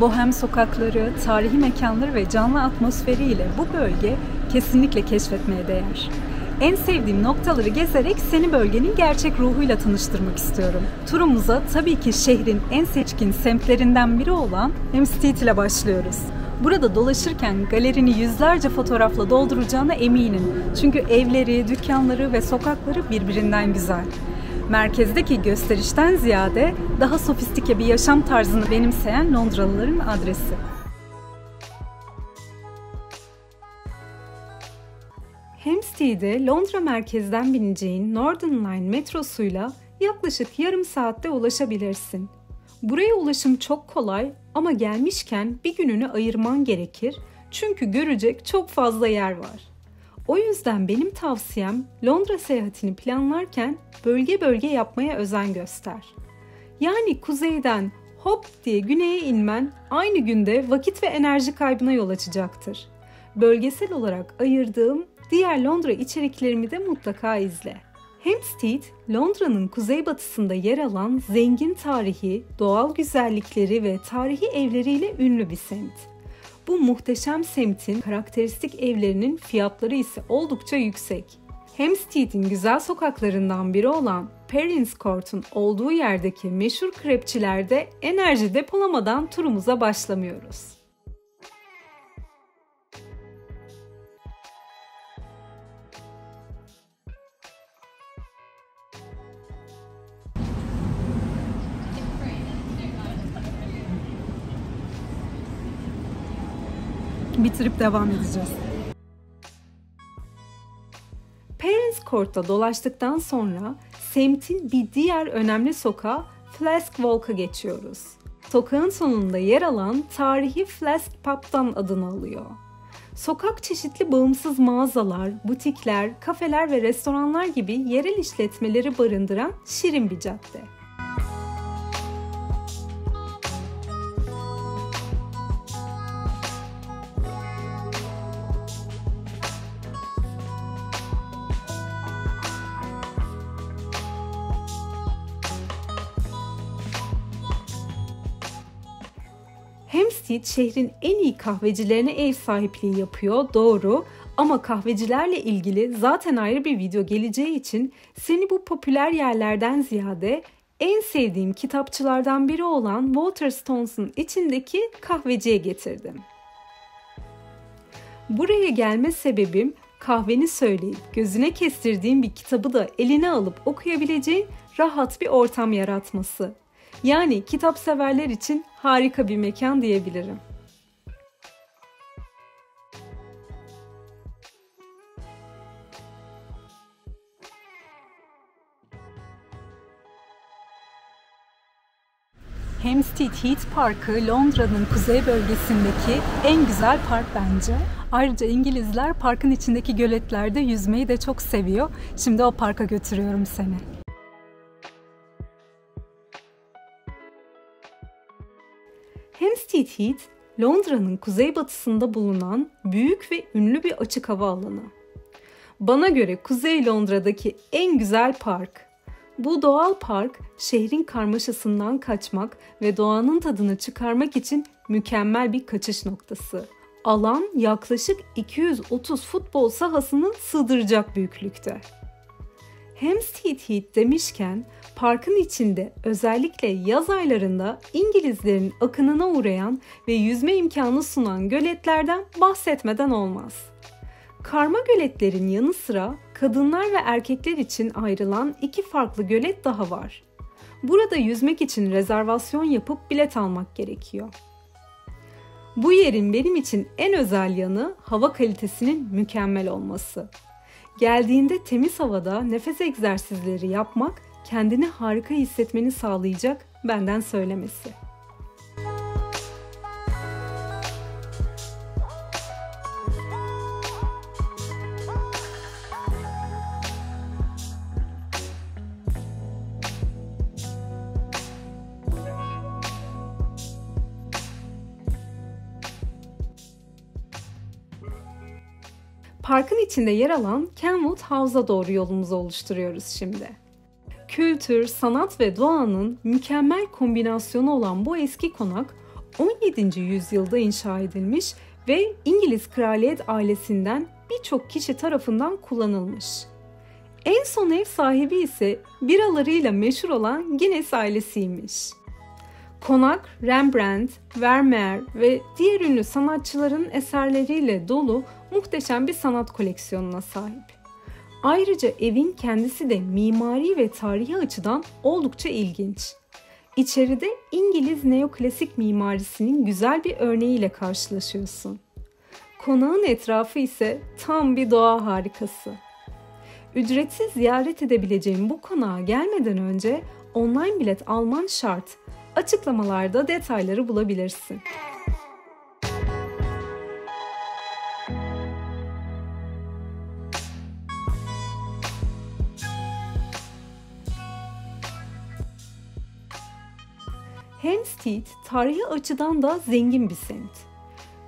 Bohem sokakları, tarihi mekanları ve canlı atmosferiyle bu bölge kesinlikle keşfetmeye değer. En sevdiğim noktaları gezerek seni bölgenin gerçek ruhuyla tanıştırmak istiyorum. Turumuza tabii ki şehrin en seçkin semtlerinden biri olan Hampstead ile başlıyoruz. Burada dolaşırken galerini yüzlerce fotoğrafla dolduracağına eminim. Çünkü evleri, dükkanları ve sokakları birbirinden güzel. Merkezdeki gösterişten ziyade daha sofistike bir yaşam tarzını benimseyen Londralıların adresi. Hampstead'e Londra merkezden bineceğin Northern Line metrosuyla yaklaşık yarım saatte ulaşabilirsin. Buraya ulaşım çok kolay ama gelmişken bir gününü ayırman gerekir çünkü görecek çok fazla yer var. O yüzden benim tavsiyem Londra seyahatini planlarken bölge bölge yapmaya özen göster. Yani kuzeyden hop diye güneye inmen aynı günde vakit ve enerji kaybına yol açacaktır. Bölgesel olarak ayırdığım diğer Londra içeriklerimi de mutlaka izle. Hampstead, Londra'nın kuzeybatısında yer alan zengin tarihi, doğal güzellikleri ve tarihi evleriyle ünlü bir semt. Bu muhteşem semtin karakteristik evlerinin fiyatları ise oldukça yüksek. Hampstead'in güzel sokaklarından biri olan Perrins Court'un olduğu yerdeki meşhur krepçilerde enerji depolamadan turumuza başlamıyoruz. Bitirip devam edeceğiz. Perrins Court'ta dolaştıktan sonra semtin bir diğer önemli sokağı Flask Walk'a geçiyoruz. Sokağın sonunda yer alan tarihi Flask Pub'dan adını alıyor. Sokak çeşitli bağımsız mağazalar, butikler, kafeler ve restoranlar gibi yerel işletmeleri barındıran şirin bir cadde. Hampstead şehrin en iyi kahvecilerine ev sahipliği yapıyor, doğru. Ama kahvecilerle ilgili zaten ayrı bir video geleceği için seni bu popüler yerlerden ziyade en sevdiğim kitapçılardan biri olan Waterstones'un içindeki kahveciye getirdim. Buraya gelme sebebim kahveni söyleyip gözüne kestirdiğin bir kitabı da eline alıp okuyabileceğin rahat bir ortam yaratması. Yani kitap severler için harika bir mekan diyebilirim. Hampstead Heath Parkı Londra'nın kuzey bölgesindeki en güzel park bence. Ayrıca İngilizler parkın içindeki göletlerde yüzmeyi de çok seviyor. Şimdi o parka götürüyorum seni. Hampstead Heath, Londra'nın kuzeybatısında bulunan büyük ve ünlü bir açık hava alanı. Bana göre Kuzey Londra'daki en güzel park. Bu doğal park, şehrin karmaşasından kaçmak ve doğanın tadını çıkarmak için mükemmel bir kaçış noktası. Alan yaklaşık 230 futbol sahasını sığdıracak büyüklükte. Hampstead Heath demişken parkın içinde özellikle yaz aylarında İngilizlerin akınına uğrayan ve yüzme imkanı sunan göletlerden bahsetmeden olmaz. Karma göletlerin yanı sıra kadınlar ve erkekler için ayrılan iki farklı gölet daha var. Burada yüzmek için rezervasyon yapıp bilet almak gerekiyor. Bu yerin benim için en özel yanı hava kalitesinin mükemmel olması. Geldiğinde temiz havada nefes egzersizleri yapmak kendini harika hissetmeni sağlayacak, benden söylemesi. Parkın içinde yer alan Kenwood House'a doğru yolumuzu oluşturuyoruz şimdi. Kültür, sanat ve doğanın mükemmel kombinasyonu olan bu eski konak 17. yüzyılda inşa edilmiş ve İngiliz kraliyet ailesinden birçok kişi tarafından kullanılmış. En son ev sahibi ise biralarıyla meşhur olan Guinness ailesiymiş. Konak, Rembrandt, Vermeer ve diğer ünlü sanatçıların eserleriyle dolu muhteşem bir sanat koleksiyonuna sahip. Ayrıca evin kendisi de mimari ve tarihi açıdan oldukça ilginç. İçeride İngiliz neoklasik mimarisinin güzel bir örneğiyle karşılaşıyorsun. Konağın etrafı ise tam bir doğa harikası. Ücretsiz ziyaret edebileceğin bu konağa gelmeden önce online bilet alman şart. Açıklamalarda detayları bulabilirsin. Hampstead tarihi açıdan da zengin bir semt.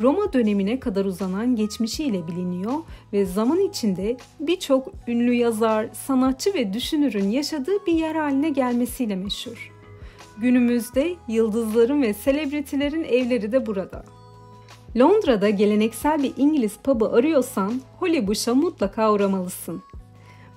Roma dönemine kadar uzanan geçmişiyle biliniyor ve zaman içinde birçok ünlü yazar, sanatçı ve düşünürün yaşadığı bir yer haline gelmesiyle meşhur. Günümüzde yıldızların ve selebritilerin evleri de burada. Londra'da geleneksel bir İngiliz pub'ı arıyorsan Hollybush'a mutlaka uğramalısın.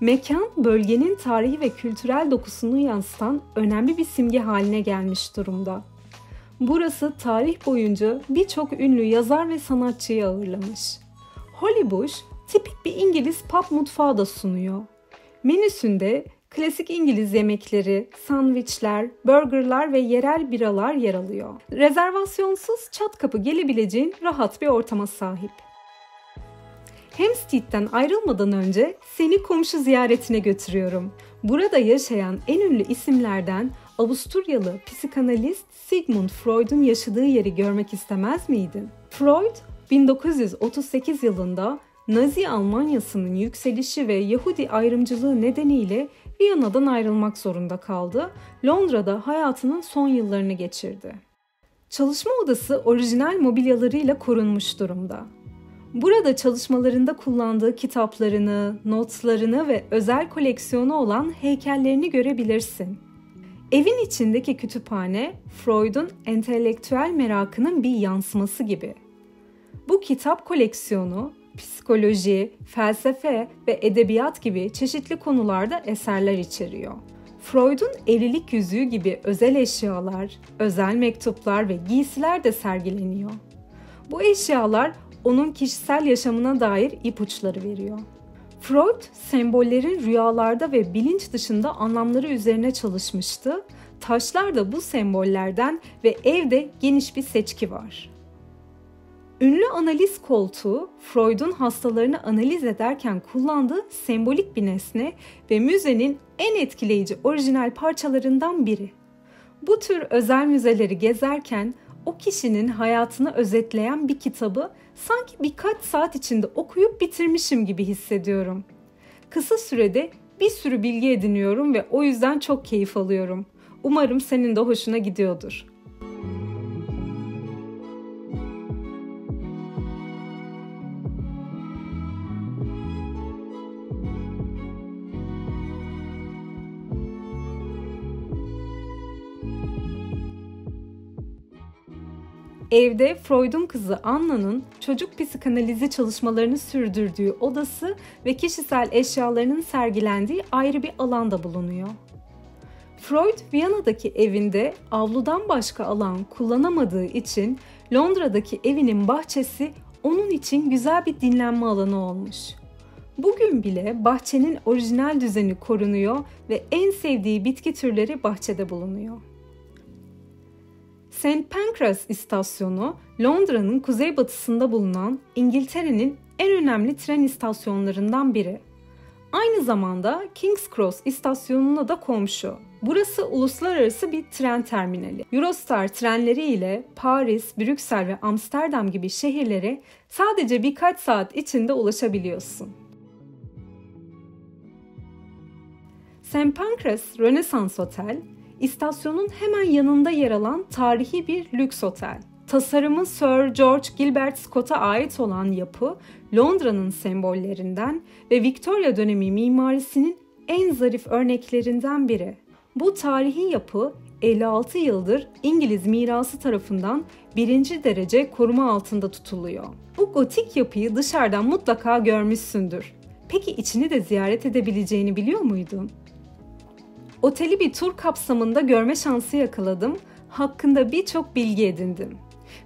Mekan, bölgenin tarihi ve kültürel dokusunu yansıtan önemli bir simge haline gelmiş durumda. Burası tarih boyunca birçok ünlü yazar ve sanatçıyı ağırlamış. Hollybush, tipik bir İngiliz pub mutfağı da sunuyor. Menüsünde klasik İngiliz yemekleri, sandviçler, burgerlar ve yerel biralar yer alıyor. Rezervasyonsuz çat kapı gelebileceğin rahat bir ortama sahip. Hampstead'den ayrılmadan önce seni komşu ziyaretine götürüyorum. Burada yaşayan en ünlü isimlerden Avusturyalı psikanalist Sigmund Freud'un yaşadığı yeri görmek istemez miydin? Freud, 1938 yılında Nazi Almanyası'nın yükselişi ve Yahudi ayrımcılığı nedeniyle Viyana'dan ayrılmak zorunda kaldı. Londra'da hayatının son yıllarını geçirdi. Çalışma odası orijinal mobilyalarıyla korunmuş durumda. Burada çalışmalarında kullandığı kitaplarını, notlarını ve özel koleksiyonu olan heykellerini görebilirsin. Evin içindeki kütüphane, Freud'un entelektüel merakının bir yansıması gibi. Bu kitap koleksiyonu, psikoloji, felsefe ve edebiyat gibi çeşitli konularda eserler içeriyor. Freud'un evlilik yüzüğü gibi özel eşyalar, özel mektuplar ve giysiler de sergileniyor. Bu eşyalar onun kişisel yaşamına dair ipuçları veriyor. Freud, sembollerin rüyalarda ve bilinç dışında anlamları üzerine çalışmıştı. Taşlar da bu sembollerden ve evde geniş bir seçki var. Ünlü analiz koltuğu, Freud'un hastalarını analiz ederken kullandığı sembolik bir nesne ve müzenin en etkileyici orijinal parçalarından biri. Bu tür özel müzeleri gezerken o kişinin hayatını özetleyen bir kitabı sanki birkaç saat içinde okuyup bitirmişim gibi hissediyorum. Kısa sürede bir sürü bilgi ediniyorum ve o yüzden çok keyif alıyorum. Umarım senin de hoşuna gidiyordur. Evde Freud'un kızı Anna'nın çocuk psikanalizi çalışmalarını sürdürdüğü odası ve kişisel eşyalarının sergilendiği ayrı bir alanda bulunuyor. Freud, Viyana'daki evinde avludan başka alan kullanamadığı için Londra'daki evinin bahçesi onun için güzel bir dinlenme alanı olmuş. Bugün bile bahçenin orijinal düzeni korunuyor ve en sevdiği bitki türleri bahçede bulunuyor. St. Pancras istasyonu, Londra'nın kuzeybatısında bulunan İngiltere'nin en önemli tren istasyonlarından biri. Aynı zamanda King's Cross istasyonuna da komşu. Burası uluslararası bir tren terminali. Eurostar trenleri ile Paris, Brüksel ve Amsterdam gibi şehirlere sadece birkaç saat içinde ulaşabiliyorsun. St. Pancras Rönesans Otel, İstasyonun hemen yanında yer alan tarihi bir lüks otel. Tasarımı Sir George Gilbert Scott'a ait olan yapı, Londra'nın sembollerinden ve Victoria dönemi mimarisinin en zarif örneklerinden biri. Bu tarihi yapı, 56 yıldır İngiliz mirası tarafından 1. derece koruma altında tutuluyor. Bu gotik yapıyı dışarıdan mutlaka görmüşsündür. Peki içini de ziyaret edebileceğini biliyor muydun? Oteli bir tur kapsamında görme şansı yakaladım. Hakkında birçok bilgi edindim.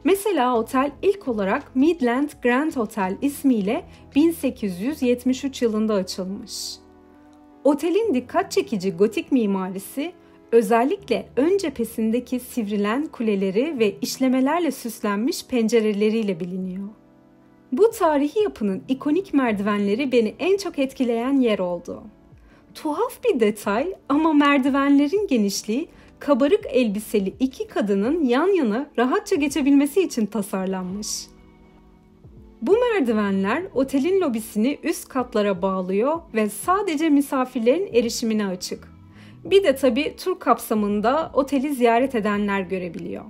Mesela otel ilk olarak Midland Grand Hotel ismiyle 1873 yılında açılmış. Otelin dikkat çekici gotik mimarisi, özellikle ön cephesindeki sivrilen kuleleri ve işlemelerle süslenmiş pencereleriyle biliniyor. Bu tarihi yapının ikonik merdivenleri beni en çok etkileyen yer oldu. Tuhaf bir detay ama merdivenlerin genişliği kabarık elbiseli iki kadının yan yana rahatça geçebilmesi için tasarlanmış. Bu merdivenler otelin lobisini üst katlara bağlıyor ve sadece misafirlerin erişimine açık. Bir de tabii tur kapsamında oteli ziyaret edenler görebiliyor.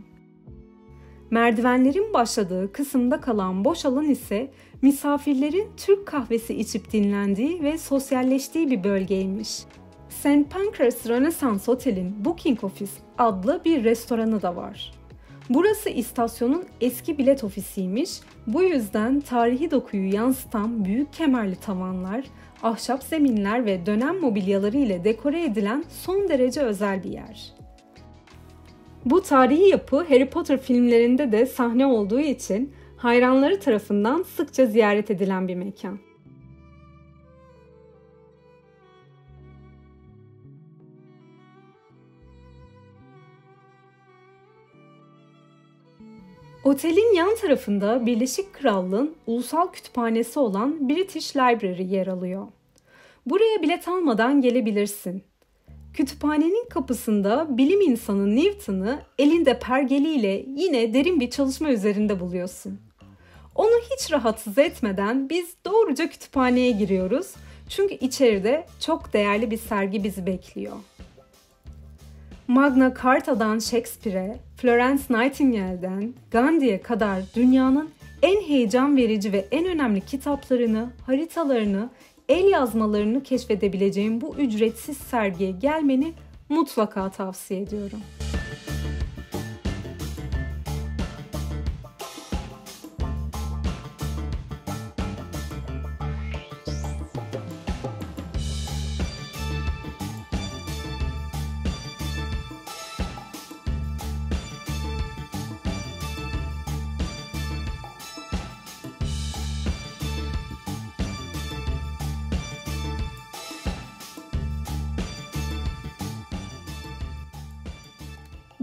Merdivenlerin başladığı kısımda kalan boş alan ise misafirlerin Türk kahvesi içip dinlendiği ve sosyalleştiği bir bölgeymiş. St. Pancras Rönesans Otel'in Booking Office adlı bir restoranı da var. Burası istasyonun eski bilet ofisiymiş. Bu yüzden tarihi dokuyu yansıtan büyük kemerli tavanlar, ahşap zeminler ve dönem mobilyaları ile dekore edilen son derece özel bir yer. Bu tarihi yapı Harry Potter filmlerinde de sahne olduğu için hayranları tarafından sıkça ziyaret edilen bir mekan. Otelin yan tarafında Birleşik Krallığın ulusal kütüphanesi olan British Library yer alıyor. Buraya bilet almadan gelebilirsin. Kütüphanenin kapısında bilim insanı Newton'u elinde pergeliyle yine derin bir çalışma üzerinde buluyorsun. Onu hiç rahatsız etmeden biz doğruca kütüphaneye giriyoruz. Çünkü içeride çok değerli bir sergi bizi bekliyor. Magna Carta'dan Shakespeare'e, Florence Nightingale'den Gandhi'ye kadar dünyanın en heyecan verici ve en önemli kitaplarını, haritalarını, el yazmalarını keşfedebileceğin bu ücretsiz sergiye gelmeni mutlaka tavsiye ediyorum.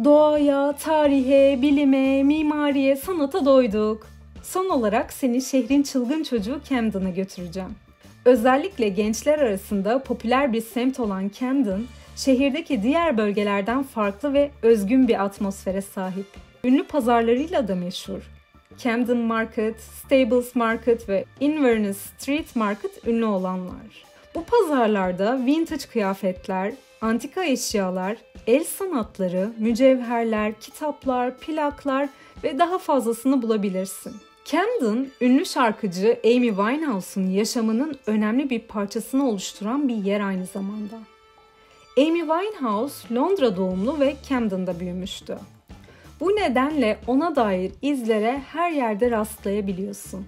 Doğaya, tarihe, bilime, mimariye, sanata doyduk. Son olarak seni şehrin çılgın çocuğu Camden'a götüreceğim. Özellikle gençler arasında popüler bir semt olan Camden, şehirdeki diğer bölgelerden farklı ve özgün bir atmosfere sahip. Ünlü pazarlarıyla da meşhur. Camden Market, Stables Market ve Inverness Street Market ünlü olanlar. Bu pazarlarda vintage kıyafetler, antika eşyalar, el sanatları, mücevherler, kitaplar, plaklar ve daha fazlasını bulabilirsin. Camden, ünlü şarkıcı Amy Winehouse'un yaşamının önemli bir parçasını oluşturan bir yer aynı zamanda. Amy Winehouse, Londra doğumlu ve Camden'da büyümüştü. Bu nedenle ona dair izlere her yerde rastlayabiliyorsun.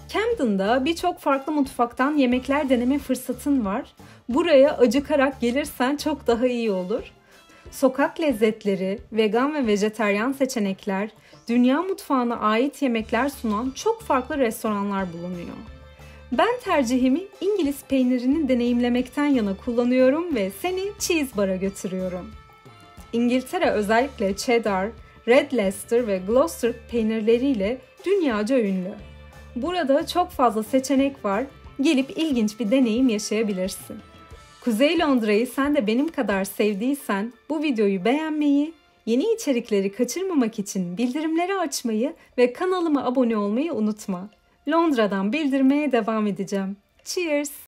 Camden'da birçok farklı mutfaktan yemekler deneme fırsatın var. Buraya acıkarak gelirsen çok daha iyi olur. Sokak lezzetleri, vegan ve vejeteryan seçenekler, dünya mutfağına ait yemekler sunan çok farklı restoranlar bulunuyor. Ben tercihimi İngiliz peynirini deneyimlemekten yana kullanıyorum ve seni Cheese Bar'a götürüyorum. İngiltere özellikle Cheddar, Red Leicester ve Gloucester peynirleriyle dünyaca ünlü. Burada çok fazla seçenek var, gelip ilginç bir deneyim yaşayabilirsin. Kuzey Londra'yı sen de benim kadar sevdiysen bu videoyu beğenmeyi, yeni içerikleri kaçırmamak için bildirimleri açmayı ve kanalıma abone olmayı unutma. Londra'dan bildirmeye devam edeceğim. Cheers!